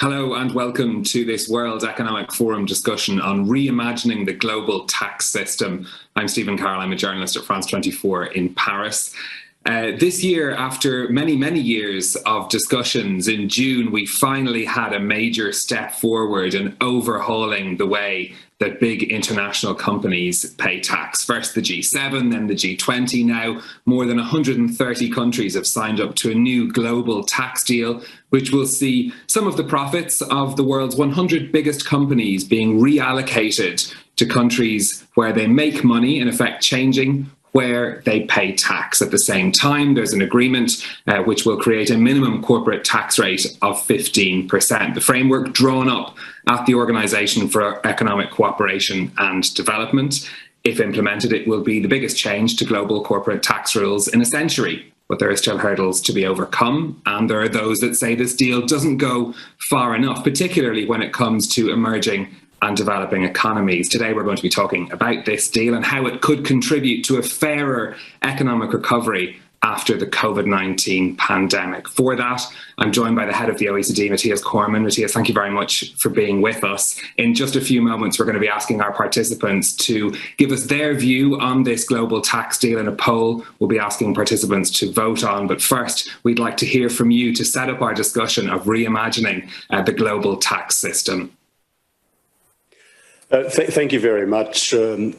Hello and welcome to this World Economic Forum discussion on reimagining the global tax system. I'm Stephen Carroll, I'm a journalist at France 24 in Paris. This year, after many years of discussions, in June we finally had a major step forward in overhauling the way that big international companies pay tax. First the G7, then the G20. Now more than 130 countries have signed up to a new global tax deal, which will see some of the profits of the world's 100 biggest companies being reallocated to countries where they make money, in effect changing where they pay tax. At the same time, there's an agreement which will create a minimum corporate tax rate of 15%. The framework drawn up at the Organisation for Economic Cooperation and Development. If implemented, it will be the biggest change to global corporate tax rules in a century. But there are still hurdles to be overcome, and there are those that say this deal doesn't go far enough, particularly when it comes to emerging and developing economies. Today we're going to be talking about this deal and how it could contribute to a fairer economic recovery after the COVID-19 pandemic. For that, I'm joined by the head of the OECD, Matthias Cormann. Matthias, thank you very much for being with us. In just a few moments, we're going to be asking our participants to give us their view on this global tax deal in a poll we'll be asking participants to vote on. But first, we'd like to hear from you to set up our discussion of reimagining the global tax system. Thank you very much, and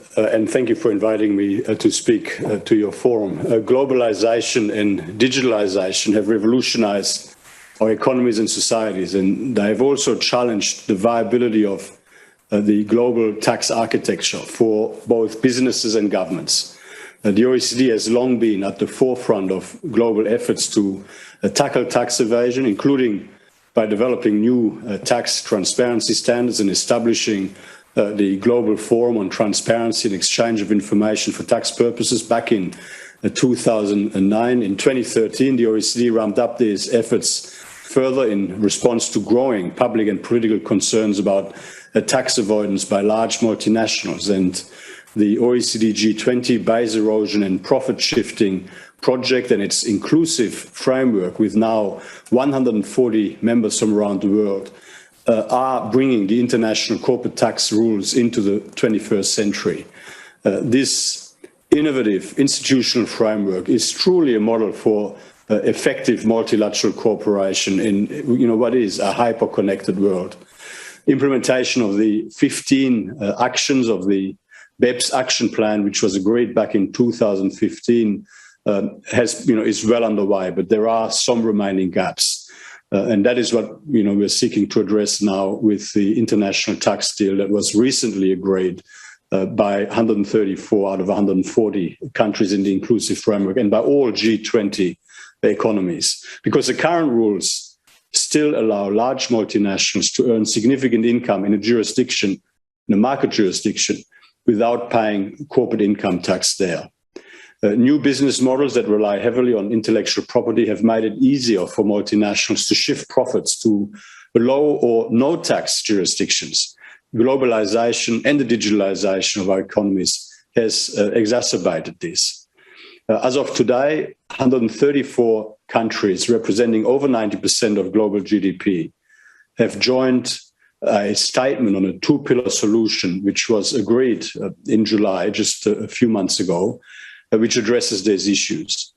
thank you for inviting me to speak to your forum. Globalization and digitalization have revolutionized our economies and societies, and they have also challenged the viability of the global tax architecture for both businesses and governments. The OECD has long been at the forefront of global efforts to tackle tax evasion, including by developing new tax transparency standards and establishing the Global Forum on Transparency and Exchange of Information for Tax Purposes back in 2009. In 2013, the OECD ramped up these efforts further in response to growing public and political concerns about tax avoidance by large multinationals. And the OECD G20 base erosion and profit shifting project and its inclusive framework, with now 140 members from around the world, are bringing the international corporate tax rules into the 21st century. This innovative institutional framework is truly a model for effective multilateral cooperation in what is a hyper-connected world. Implementation of the 15 actions of the BEPS action plan, which was agreed back in 2015, is well underway, but there are some remaining gaps. And that is what we're seeking to address now with the international tax deal that was recently agreed by 134 out of 140 countries in the inclusive framework and by all G20 economies. Because the current rules still allow large multinationals to earn significant income in a market jurisdiction, without paying corporate income tax there. New business models that rely heavily on intellectual property have made it easier for multinationals to shift profits to low or no tax jurisdictions. Globalization and the digitalization of our economies has exacerbated this. As of today, 134 countries representing over 90% of global GDP have joined a statement on a two-pillar solution, which was agreed in July, just a few months ago, which addresses these issues.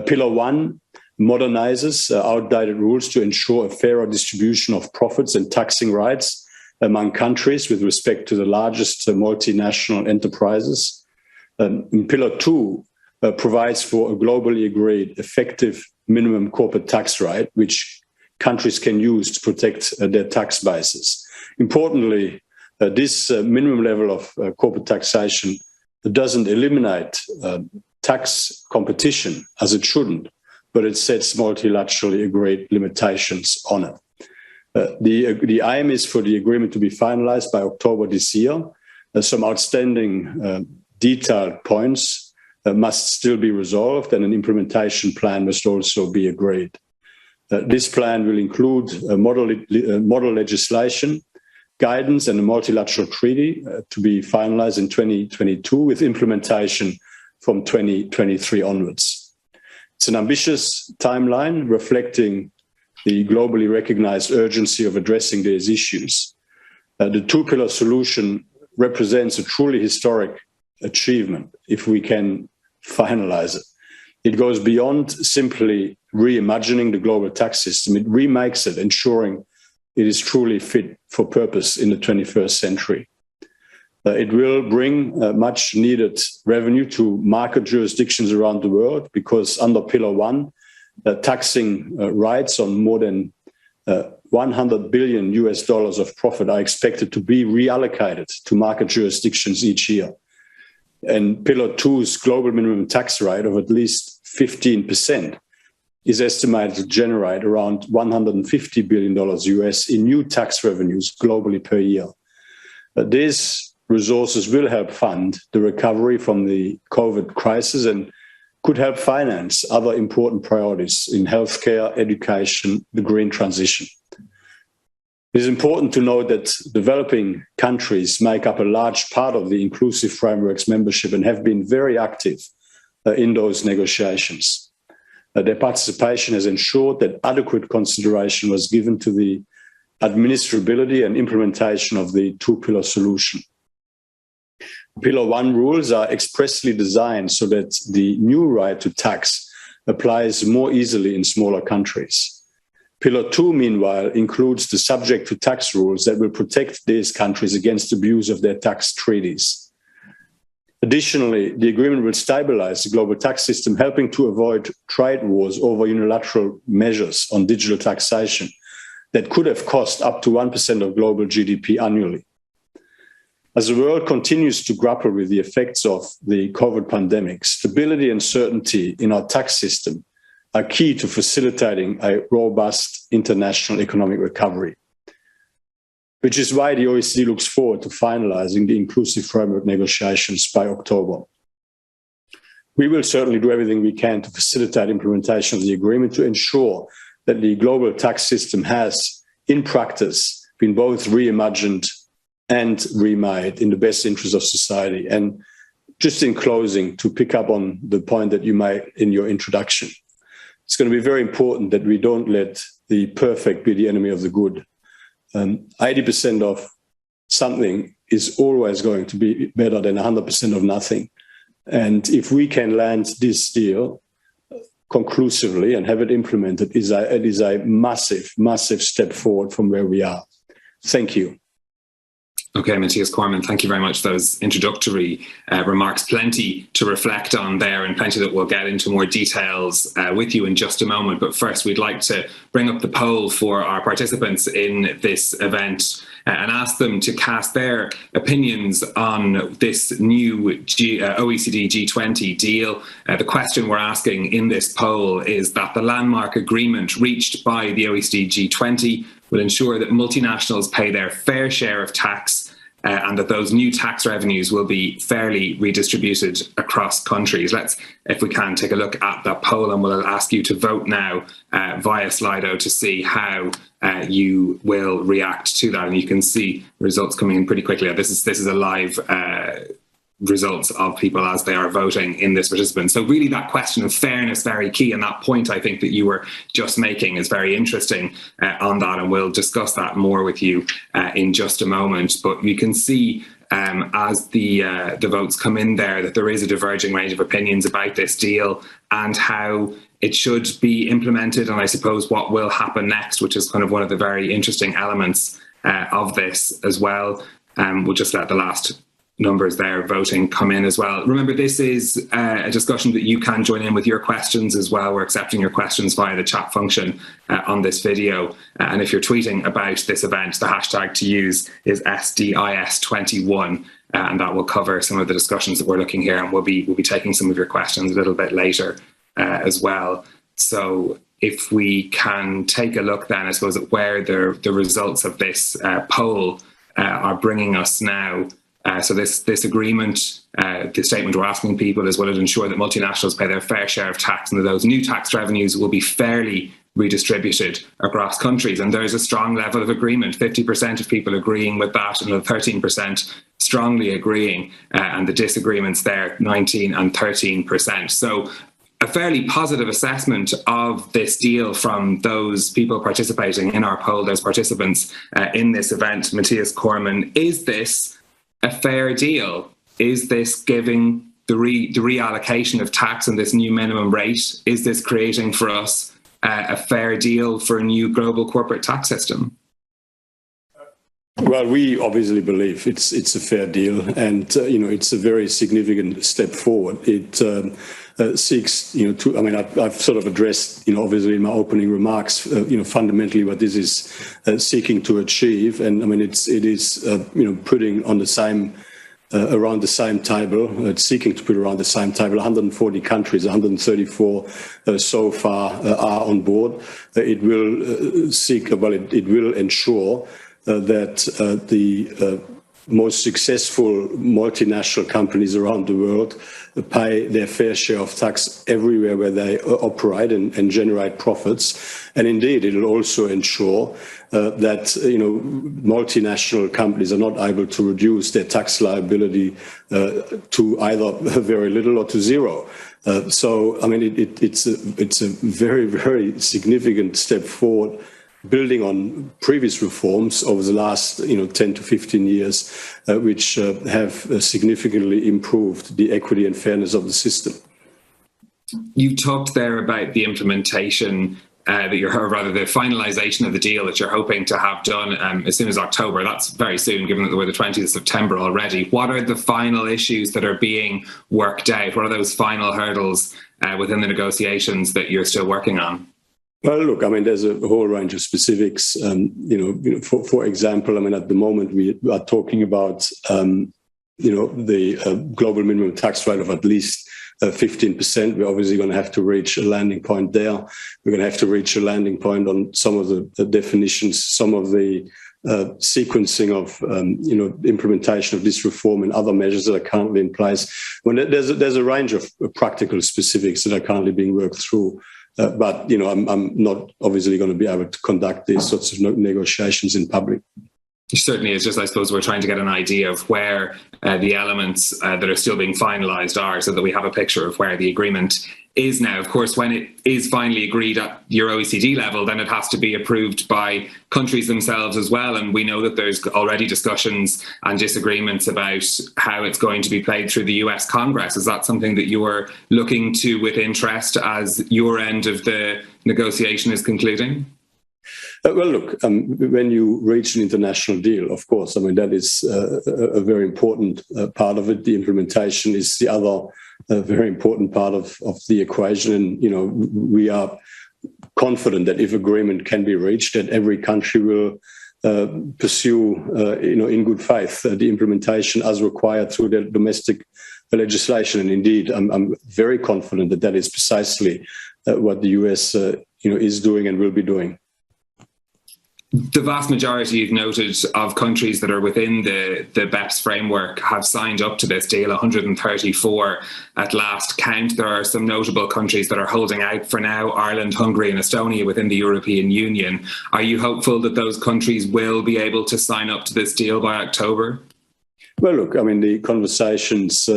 Pillar 1 modernizes outdated rules to ensure a fairer distribution of profits and taxing rights among countries with respect to the largest multinational enterprises. Pillar 2 provides for a globally agreed effective minimum corporate tax rate, which countries can use to protect their tax bases. Importantly, this minimum level of corporate taxation doesn't eliminate tax competition, as it shouldn't, but it sets multilaterally agreed limitations on it. The aim is for the agreement to be finalized by October this year. Some outstanding detailed points must still be resolved, and an implementation plan must also be agreed. This plan will include model legislation, guidance, and a multilateral treaty to be finalized in 2022, with implementation from 2023 onwards. It's an ambitious timeline reflecting the globally recognized urgency of addressing these issues. The two-pillar solution represents a truly historic achievement if we can finalize it. It goes beyond simply reimagining the global tax system. It remakes it, ensuring it is truly fit for purpose in the 21st century. It will bring much needed revenue to market jurisdictions around the world, because under Pillar 1, taxing rights on more than $100 billion of profit are expected to be reallocated to market jurisdictions each year. And Pillar 2's global minimum tax rate of at least 15% is estimated to generate around $150 billion US in new tax revenues globally per year. These resources will help fund the recovery from the COVID crisis and could help finance other important priorities in healthcare, education, the green transition. It is important to note that developing countries make up a large part of the Inclusive Framework's membership and have been very active in those negotiations. Their participation has ensured that adequate consideration was given to the administrability and implementation of the two-pillar solution. Pillar 1 rules are expressly designed so that the new right to tax applies more easily in smaller countries. Pillar 2, meanwhile, includes the subject to tax rules that will protect these countries against abuse of their tax treaties. Additionally, the agreement will stabilize the global tax system, helping to avoid trade wars over unilateral measures on digital taxation that could have cost up to 1% of global GDP annually. As the world continues to grapple with the effects of the COVID pandemic, stability and certainty in our tax system are key to facilitating a robust international economic recovery, which is why the OECD looks forward to finalizing the Inclusive Framework negotiations by October. We will certainly do everything we can to facilitate implementation of the agreement to ensure that the global tax system has, in practice, been both reimagined and remade in the best interest of society. And just in closing, to pick up on the point that you made in your introduction, it's going to be very important that we don't let the perfect be the enemy of the good. 80% of something is always going to be better than 100% of nothing. And if we can land this deal conclusively and have it implemented, it is a massive, massive step forward from where we are. Thank you. Okay, Matthias Cormann, thank you very much for those introductory remarks. Plenty to reflect on there and plenty that we'll get into more details with you in just a moment. But first, we'd like to bring up the poll for our participants in this event and ask them to cast their opinions on this new OECD G20 deal. The question we're asking in this poll is that the landmark agreement reached by the OECD G20 will ensure that multinationals pay their fair share of tax and that those new tax revenues will be fairly redistributed across countries. Let's, if we can, take a look at the poll, and we'll ask you to vote now via Slido to see how you will react to that. And you can see results coming in pretty quickly. This is a live results of people as they are voting in this participant. So really that question of fairness, very key, and that point I think that you were just making is very interesting on that, and we'll discuss that more with you in just a moment. But you can see as the votes come in there that there is a diverging range of opinions about this deal and how it should be implemented, and I suppose what will happen next, which is kind of one of the very interesting elements of this as well. We'll just let the last numbers there voting come in as well. Remember, this is a discussion that you can join in with your questions as well. We're accepting your questions via the chat function on this video. And if you're tweeting about this event, the hashtag to use is SDIS21, and that will cover some of the discussions that we're looking here, and we'll be taking some of your questions a little bit later as well. So if we can take a look then, I suppose, at where the results of this poll are bringing us now. So this agreement, the statement we're asking people is, will it ensure that multinationals pay their fair share of tax and that those new tax revenues will be fairly redistributed across countries? And there's a strong level of agreement, 50% of people agreeing with that and 13% strongly agreeing, and the disagreements there, 19 and 13%. So a fairly positive assessment of this deal from those people participating in our poll, those participants in this event. Matthias Cormann, is this a fair deal? Is this giving the reallocation of tax and this new minimum rate? Is this creating for us a fair deal for a new global corporate tax system? Well, we obviously believe it's a fair deal, and it's a very significant step forward. It seeks, to. I mean, I've sort of addressed, obviously in my opening remarks, fundamentally what this is seeking to achieve, and I mean, it is putting on the same. Around the same table, it's seeking to put around the same table 140 countries, 134 so far are on board. It will it will ensure that the most successful multinational companies around the world pay their fair share of tax everywhere where they operate and generate profits. And indeed, it will also ensure that multinational companies are not able to reduce their tax liability to either very little or to zero. So, I mean, it's a very, very significant step forward, building on previous reforms over the last 10 to 15 years, which have significantly improved the equity and fairness of the system. You talked there about the implementation, or rather the finalisation of the deal that you're hoping to have done as soon as October. That's very soon, given that we're the 20th of September already. What are the final issues that are being worked out? What are those final hurdles within the negotiations that you're still working on? Well, look, I mean, there's a whole range of specifics. For example, I mean, at the moment we are talking about, the global minimum tax rate of at least 15%. We're obviously going to have to reach a landing point there. We're going to have to reach a landing point on some of the definitions, some of the sequencing of, implementation of this reform and other measures that are currently in place. When there's a range of practical specifics that are currently being worked through. But I'm not obviously going to be able to conduct these sorts of negotiations in public. It certainly is. Just, I suppose, we're trying to get an idea of where the elements that are still being finalised are, so that we have a picture of where the agreement is now. Of course, when it is finally agreed at your OECD level, then it has to be approved by countries themselves as well. And we know that there's already discussions and disagreements about how it's going to be played through the US Congress. Is that something that you are looking to with interest as your end of the negotiation is concluding? Well, look, when you reach an international deal, of course, I mean, that is a very important part of it. The implementation is the other very important part of the equation. And, we are confident that if agreement can be reached, that every country will pursue, in good faith, the implementation as required through their domestic legislation. And indeed, I'm very confident that that is precisely what the US, is doing and will be doing. The vast majority, you've noted, of countries that are within the BEPS framework have signed up to this deal, 134 at last count. There are some notable countries that are holding out for now, Ireland, Hungary and Estonia within the European Union. Are you hopeful that those countries will be able to sign up to this deal by October? Well, look, I mean, the conversations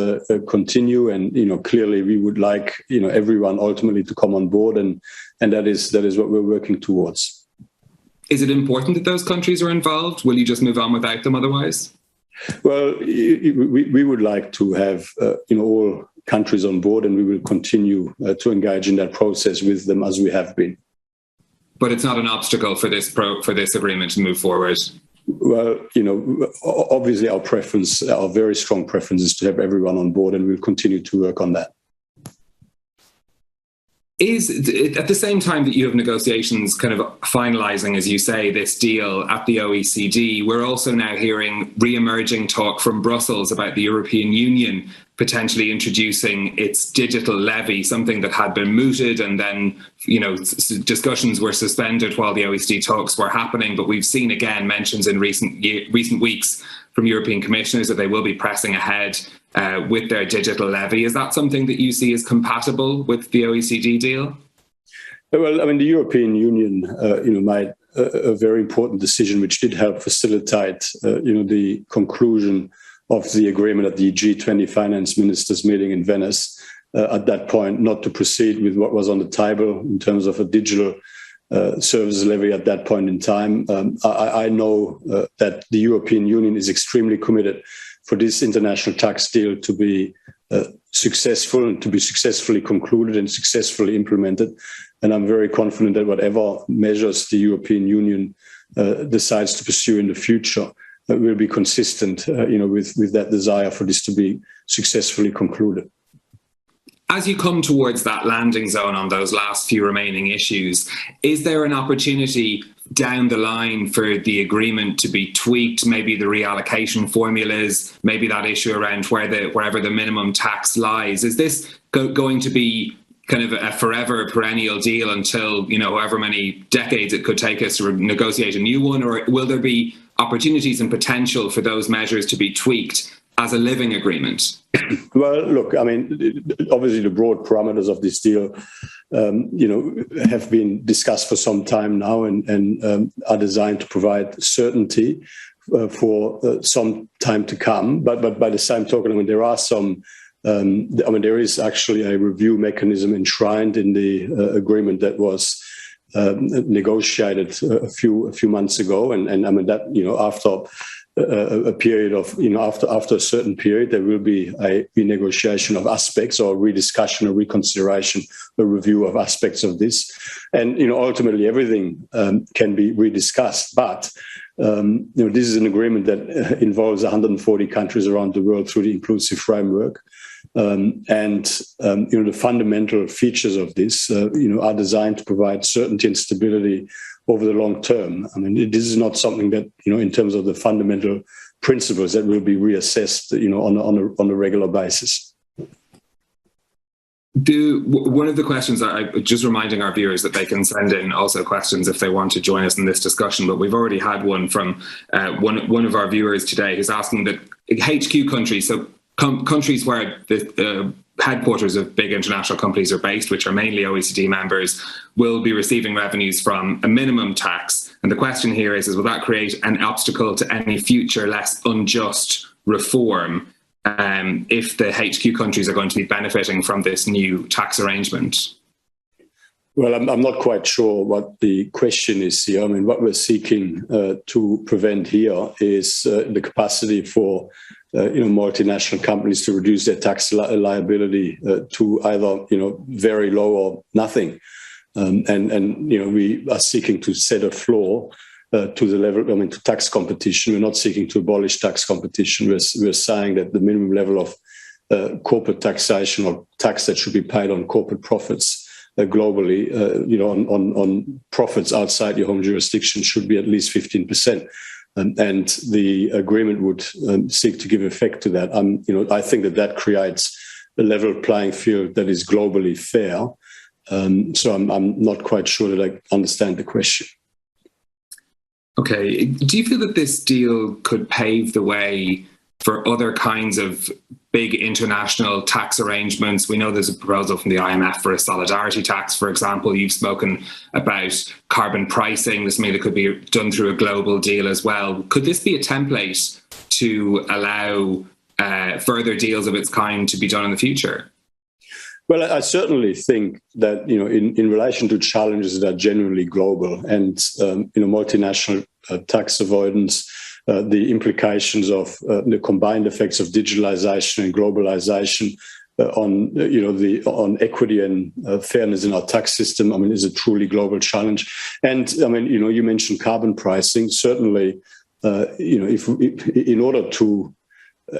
continue, and clearly we would like everyone ultimately to come on board, and that is what we're working towards. Is it important that those countries are involved? Will you just move on without them otherwise? Well, we would like to have all countries on board, and we will continue to engage in that process with them as we have been. But it's not an obstacle for this agreement to move forward. Well, obviously our very strong preference is to have everyone on board, and we'll continue to work on that. Is at the same time that you have negotiations kind of finalising, as you say, this deal at the OECD, we're also now hearing re-emerging talk from Brussels about the European Union potentially introducing its digital levy, something that had been mooted, and then discussions were suspended while the OECD talks were happening. But we've seen again mentions in recent weeks from European commissioners that they will be pressing ahead with their digital levy. Is that something that you see as compatible with the OECD deal? Well, I mean, the European Union, made a very important decision, which did help facilitate, the conclusion of the agreement at the G20 finance ministers meeting in Venice. at that point not to proceed with what was on the table in terms of a digital services levy at that point in time. I know that the European Union is extremely committed for this international tax deal to be successful and to be successfully concluded and successfully implemented. And I'm very confident that whatever measures the European Union decides to pursue in the future will be consistent, with that desire for this to be successfully concluded. As you come towards that landing zone on those last few remaining issues, is there an opportunity down the line for the agreement to be tweaked, maybe the reallocation formulas, maybe that issue around wherever the minimum tax lies? Is this going to be kind of a forever perennial deal until, however many decades it could take us to negotiate a new one? Or will there be opportunities and potential for those measures to be tweaked as a living agreement? Well, look, I mean, obviously the broad parameters of this deal, have been discussed for some time now and are designed to provide certainty for some time to come. But by the same token, I mean, there are some. There is actually a review mechanism enshrined in the agreement that was negotiated a few months ago, and I mean that after a period of after a certain period there will be a renegotiation of aspects or rediscussion or reconsideration, a review of aspects of this, and ultimately everything can be rediscussed. But this is an agreement that involves 140 countries around the world through the inclusive framework. The fundamental features of this, are designed to provide certainty and stability over the long term. I mean, this is not something that, in terms of the fundamental principles that will be reassessed, on a regular basis. One of the questions, just reminding our viewers that they can send in also questions if they want to join us in this discussion, but we've already had one from one of our viewers today who's asking that HQ countries, so countries where the headquarters of big international companies are based, which are mainly OECD members, will be receiving revenues from a minimum tax. And the question here is will that create an obstacle to any future less unjust reform if the HQ countries are going to be benefiting from this new tax arrangement? Well, I'm not quite sure what the question is here. I mean, what we're seeking to prevent here is the capacity for multinational companies to reduce their tax liability to either very low or nothing, and we are seeking to set a floor to the level. I mean, to tax competition. We're not seeking to abolish tax competition. We're saying that the minimum level of corporate taxation or tax that should be paid on corporate profits globally, on profits outside your home jurisdiction should be at least 15%. And the agreement would seek to give effect to that. I think that creates a level playing field that is globally fair. So I'm not quite sure that I understand the question. Okay. Do you feel that this deal could pave the way for other kinds of big international tax arrangements? We know there's a proposal from the IMF for a solidarity tax, for example. You've spoken about carbon pricing. This maybe could be done through a global deal as well. Could this be a template to allow further deals of its kind to be done in the future? Well, I certainly think that, in relation to challenges that are genuinely global and, multinational tax avoidance, the implications of the combined effects of digitalization and globalization on equity and fairness in our tax system, I mean, is a truly global challenge. And I mean, you mentioned carbon pricing. Certainly, if in order to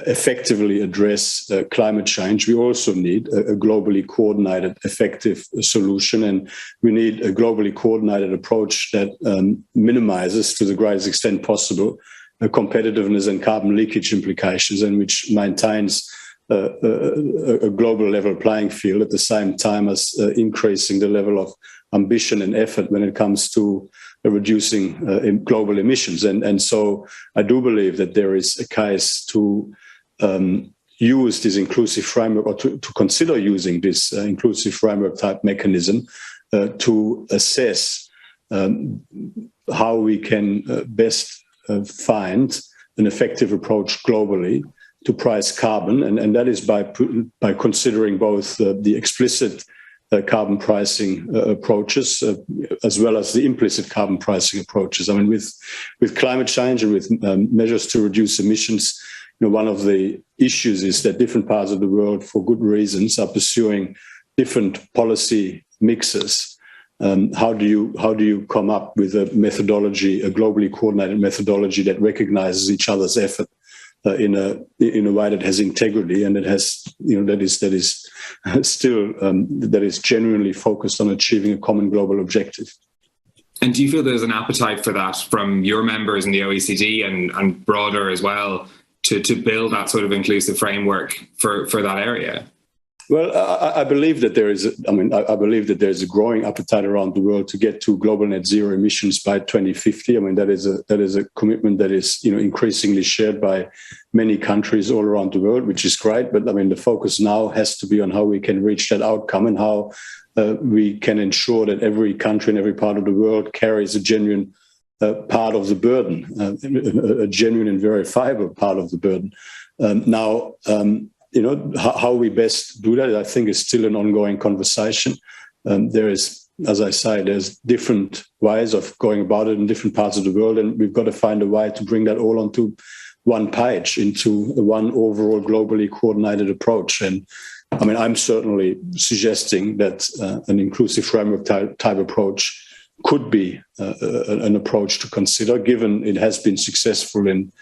effectively address climate change, we also need a globally coordinated, effective solution, and we need a globally coordinated approach that minimizes, to the greatest extent possible, competitiveness and carbon leakage implications, and which maintains a global level playing field at the same time as increasing the level of ambition and effort when it comes to reducing global emissions. And so I do believe that there is a case to use this inclusive framework, or to consider using this inclusive framework type mechanism to assess how we can best find an effective approach globally price carbon, and that is by considering both the explicit carbon pricing approaches as well as the implicit carbon pricing approaches. I mean, with climate change and with measures to reduce emissions, one of the issues is that different parts of the world, for good reasons, are pursuing different policy mixes. How do you come up with a methodology, a globally coordinated methodology that recognizes each other's effort in a way that has integrity and that has that is genuinely focused on achieving a common global objective? And do you feel there's an appetite for that from your members in the OECD and broader as well to build that sort of inclusive framework for that area? Well, I believe that there is. I believe that there is a growing appetite around the world to get to global net zero emissions by 2050. I mean, that is a commitment that is increasingly shared by many countries all around the world, which is great. But I mean, the focus now has to be on how we can reach that outcome and how we can ensure that every country and every part of the world carries a genuine part of the burden, a genuine and verifiable part of the burden. How we best do that, I think, is still an ongoing conversation. There is, as I say, there's different ways of going about it in different parts of the world, and we've got to find a way to bring that all onto one page, into one overall globally coordinated approach. And I mean, I'm certainly suggesting that an inclusive framework type approach could be an approach to consider, given it has been successful in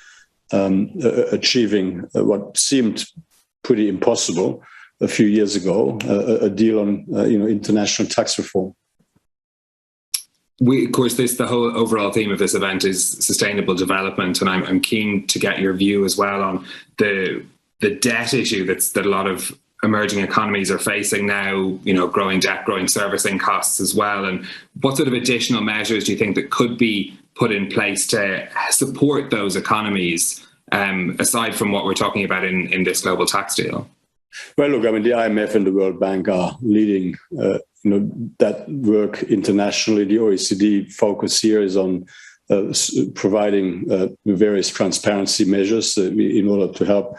achieving what seemed pretty impossible a few years ago, a deal on international tax reform. Of course, the whole overall theme of this event is sustainable development, and I'm keen to get your view as well on the debt issue that a lot of emerging economies are facing now. Growing debt, growing servicing costs as well, and what sort of additional measures do you think that could be put in place to support those economies? Aside from what we're talking about in this global tax deal? Well, look, I mean, the IMF and the World Bank are leading that work internationally. The OECD focus here is on providing various transparency measures in order to help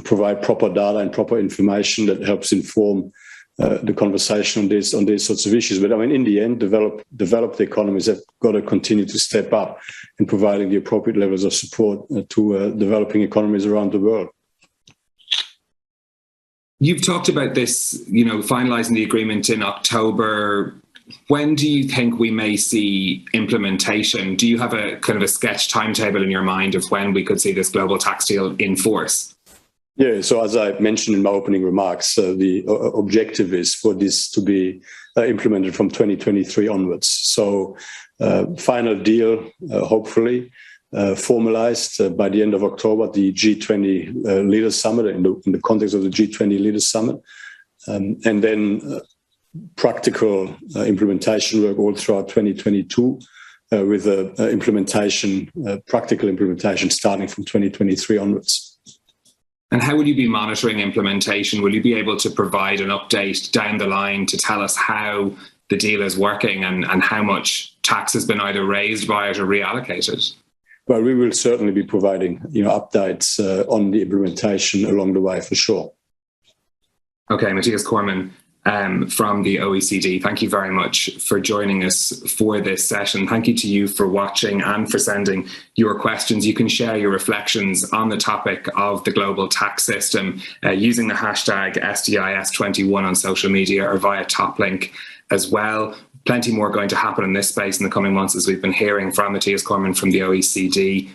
provide proper data and proper information that helps inform the conversation on these sorts of issues. But I mean, in the end, developed economies have got to continue to step up in providing the appropriate levels of support to developing economies around the world. You've talked about this, finalising the agreement in October. When do you think we may see implementation? Do you have a kind of a sketch timetable in your mind of when we could see this global tax deal in force? Yeah, so as I mentioned in my opening remarks, the objective is for this to be implemented from 2023 onwards. So final deal, hopefully, formalized by the end of October, the G20 Leaders Summit, in the context of the G20 Leaders Summit. And then practical implementation work all throughout 2022 with practical implementation starting from 2023 onwards. And how will you be monitoring implementation? Will you be able to provide an update down the line to tell us how the deal is working and how much tax has been either raised by it or reallocated? Well, we will certainly be providing updates on the implementation along the way for sure. Okay, Matthias Cormann from the OECD, thank you very much for joining us for this session. Thank you to you for watching and for sending your questions. You can share your reflections on the topic of the global tax system using the hashtag SDIS21 on social media or via top link as well. Plenty more going to happen in this space in the coming months, as we've been hearing from Matthias Cormann from the OECD.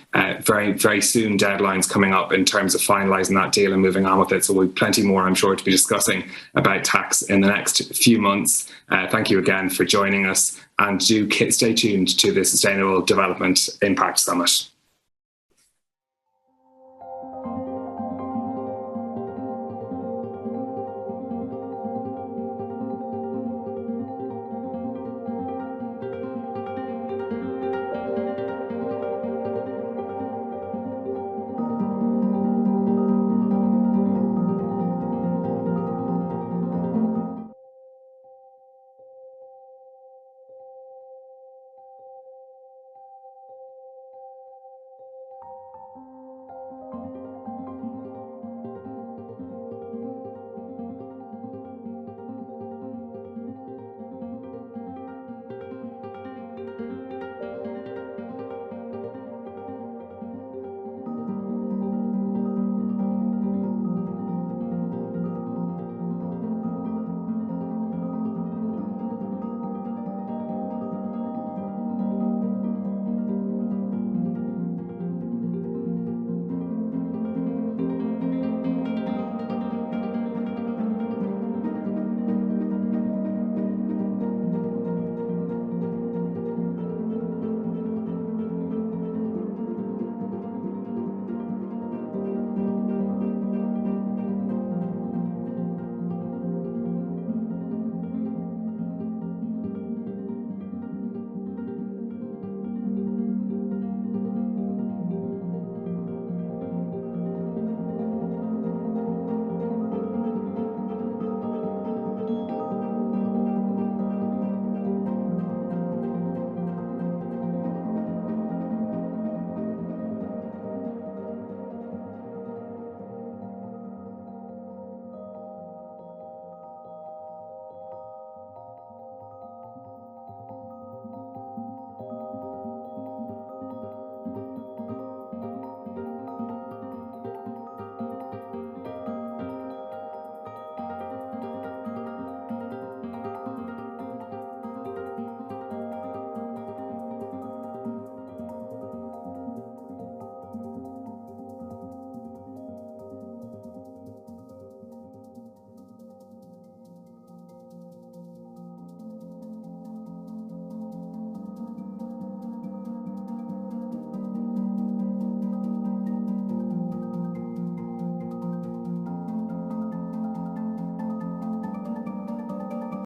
Very, very soon deadlines coming up in terms of finalising that deal and moving on with it. So we'll have plenty more, I'm sure, to be discussing about tax in the next few months. Thank you again for joining us, and do stay tuned to the Sustainable Development Impact Summit.